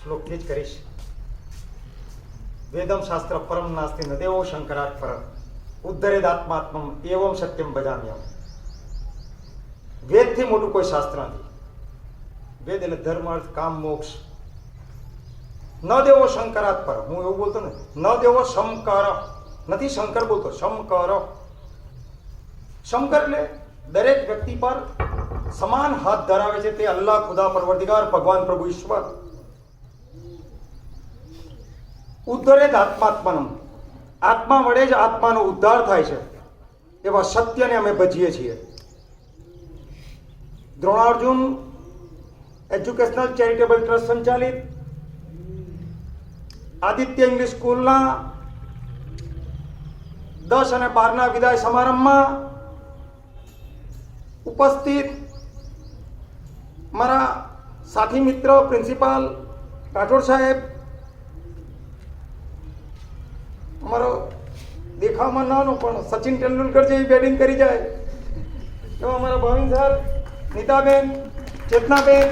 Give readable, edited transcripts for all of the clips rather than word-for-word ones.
શ્લોકથી જ કરીશ. વેદમ શાસ્ત્ર પરમ નાસ્તિ ન દેવો શંકરાટ પરમ ઉદ્ધરેદાત્માત્મમ એવમ સત્યમ ભજામ્યહમ. વેદથી મોટું કોઈ શાસ્ત્ર નથી. વેદ એટલે ધર્મ, અર્થ, કામ, મોક્ષ. ન દેવો શંકરાત પર, હું એવું બોલતો ને, ન દેવો શંકર નથી, શંકર બોલતો, શંકર. શંકર એટલે દરેક વ્યક્તિ પર સમાન હાથ ધરાવે છે તે અલ્લાહ, ખુદા, પરવર્તિગાર, ભગવાન, પ્રભુ, ઈશ્વર. ઉદ્ધરેદ આત્માત્માનમ, આત્મા વડે જ આત્માનો ઉદ્ધાર થાય છે એવા સત્યને અમે ભજીએ છીએ. દ્રોણાર્જુન એજ્યુકેશનલ ચેરિટેબલ ટ્રસ્ટ સંચાલિત આદિત્ય ઇંગ્લિશ સ્કૂલના 10 અને 12ના વિદાય સમારંભમાં ઉપસ્થિત મારા સાથી મિત્ર પ્રિન્સિપાલ રાઠોડ સાહેબ, અમારો દેખાવમાં નાનો પણ સચિન તેંડુલકર જેવી બેટિંગ કરી જાય એવા અમારા ભાવિન સર, નીતાબેન, ચેતનાબેન,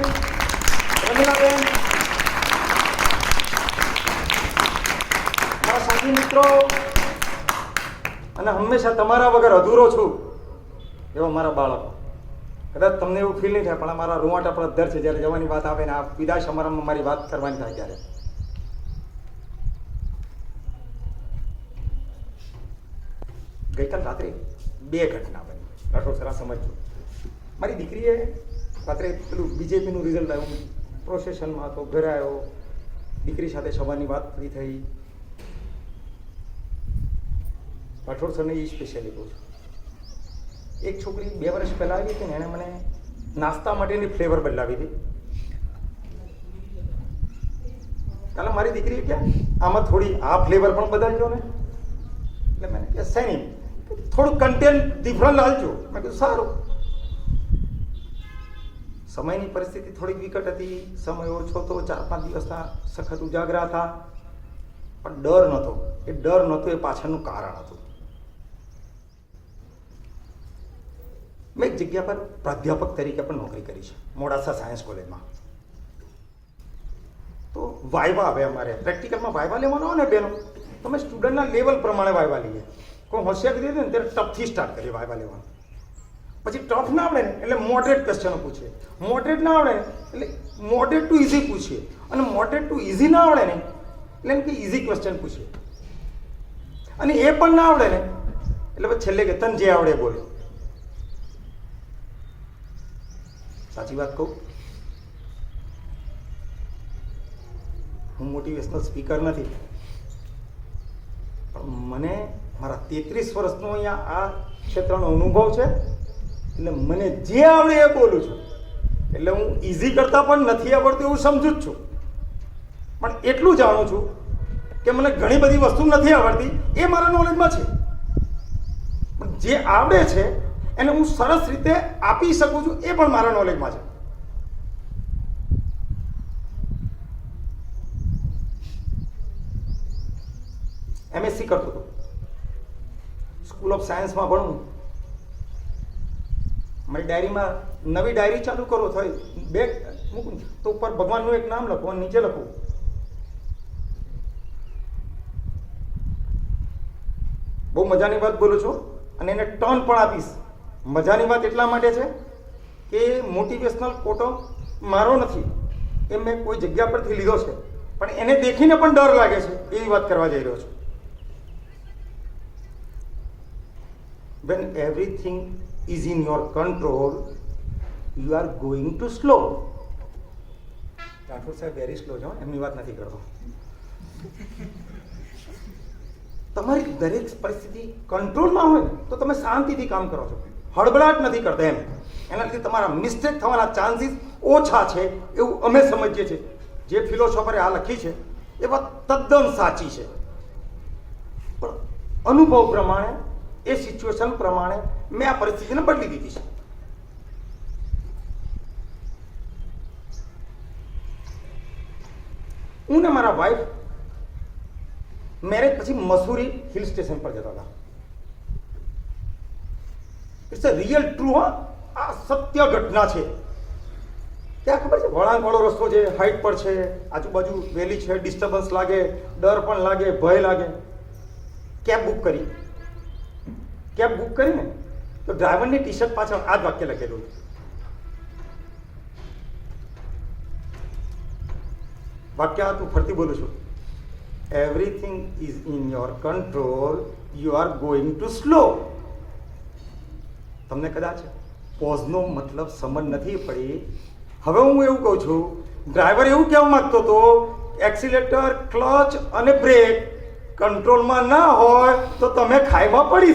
રમીલાબેન, મારા સાથી મિત્રો અને હંમેશા તમારા વગર અધૂરો છું એવા મારા બાળકો. કદાચ તમને એવું ફીલ નહીં થાય પણ મારા રૂવાટા પર દર છે જ્યારે જવાની વાત આવે ને આ વિદાય સમારંભમાં મારી વાત કરવાની થાય ત્યારે. ગઈકાલ રાત્રે 2 ઘટના બની. રાઠોડ સર સમજજો. મારી દીકરીએ રાત્રે પેલું બીજેપીનું રિઝલ્ટ આવ્યું, પ્રોસેશનમાં હતો, ઘરે આવ્યો, દીકરી સાથે સવારની વાત પૂરી થઈ. રાઠોડ સરને એ સ્પેશિયલી કહું છું, એક છોકરી 2 વર્ષ પહેલાં આવી હતી ને, એણે મને નાસ્તા માટેની ફ્લેવર બદલાવી હતી. કાલે મારી દીકરી કે આમાં થોડી આ ફ્લેવર પણ બદલજો ને, એટલે મેં કે શેની, થોડું કન્ટેન્ટ ડિફરન્ટ લાવજો. મેં કીધું સારું. સમયની પરિસ્થિતિ થોડીક વિકટ હતી, સમય ઓછો હતો, 4-5 દિવસના સખત ઉજાગરા હતા, પણ ડર નહોતો. એ ડર નહોતો, એ પાછળનું કારણ હતું. મેં એક જગ્યા પર પ્રાધ્યાપક તરીકે પણ નોકરી કરી છે, મોડાસા સાયન્સ કોલેજમાં. તો વાયવા આવે અમારે, પ્રેક્ટિકલમાં વાયવા લેવાનો હોય ને બેનો, તો અમે સ્ટુડન્ટના લેવલ પ્રમાણે વાયવા લઈએ. કોઈ હોશિયાર દીધી ને ત્યારે ટફથી સ્ટાર્ટ કરીએ વાયવા લેવાનું. પછી ટફ ના આવડે ને એટલે મોડરેટ ક્વેશ્ચનો પૂછીએ, મોડરેટ ના આવડે ને એટલે મોડરેટ ટુ ઇઝી પૂછીએ, અને મોડરેટ ટુ ઇઝી ના આવડે ને એટલે એમ કે ઇઝી ક્વેશ્ચન પૂછીએ, અને એ પણ ના આવડે ને એટલે પછી છેલ્લે કે તને જે આવડે બોલે. સાચી વાત કહું, હું મોટિવેશનલ સ્પીકર નથી, પણ મને મારા 33 વર્ષનો અહીંયા આ ક્ષેત્રનો અનુભવ છે, એટલે મને જે આવડે એ બોલું છું. એટલે હું ઇઝી કરતાં પણ નથી આવડતું એવું સમજુ જ છું, પણ એટલું જાણું છું કે મને ઘણી બધી વસ્તુ નથી આવડતી, એ મારા નોલેજમાં છે, પણ જે આવડે છે એને હું સરસ રીતે આપી શકું છું એ પણ મારા નોલેજમાં છે. MSc કરતો હતો, સ્કૂલ ઓફ સાયન્સમાં ભણું. મારી ડાયરીમાં નવી ડાયરી ચાલુ કરો થાય, બેગ મૂકું તો ઉપર ભગવાનનું એક નામ લખું અને નીચે લખું બહુ મજાની વાત બોલું છું અને એને ટર્ન પણ આપીશ. મજાની વાત એટલા માટે છે કે મોટિવેશનલ કોટો મારો નથી, એ મેં કોઈ જગ્યા પરથી લીધો છે, પણ એને દેખીને પણ ડર લાગે છે એવી વાત કરવા જઈ રહ્યો છું. When everything is in your control, you are going to slow. Rathod સાહેબ વેરી સ્લો છો, એમની વાત નથી કરતો. તમારી દરેક પરિસ્થિતિ કંટ્રોલમાં હોય તો તમે શાંતિથી કામ કરો છો, હળબળાટ નથી કરતા એમ. એના લીધે તમારા મિસ્ટેક થવાના ચાન્સીસ ઓછા છે એવું અમે સમજીએ છીએ. જે ફિલોસોફરે આ લખી છે એ વાત તદ્દન સાચી છે, પણ અનુભવ પ્રમાણે, એ સિચ્યુએશન પ્રમાણે મેં આ પરિસ્થિતિને બદલી દીધી છે. હું ને મારા વાઈફ મેરેજ પછી મસૂરી હિલ સ્ટેશન પર જતા હતા. ઇટ્સ અ રિયલ ટ્રુ, આ સત્ય ઘટના છે. ત્યાં ખબર છે વળાંકવાળો રસ્તો છે, હાઈટ પર છે, આજુબાજુ વેલી છે, ડિસ્ટર્બન્સ લાગે, ડર પણ લાગે, ભય લાગે. કેબ બુક કરી ને તો ડ્રાઈવરની ટી શર્ટ પાછળ આ જ વાક્ય લખેલું. વાક્ય તું ફરતી બોલું છું. Everything is in your control, you are going to slow. તમને કદાચ પોઝનો મતલબ સમજ નથી પડી. હવે હું એવું કહું છું, ડ્રાઈવર એવું કહેવા માંગતો હતો એક્સિલેટર, ક્લચ અને બ્રેક કંટ્રોલમાં ના હોય તો તમે ખાઈમાં પડી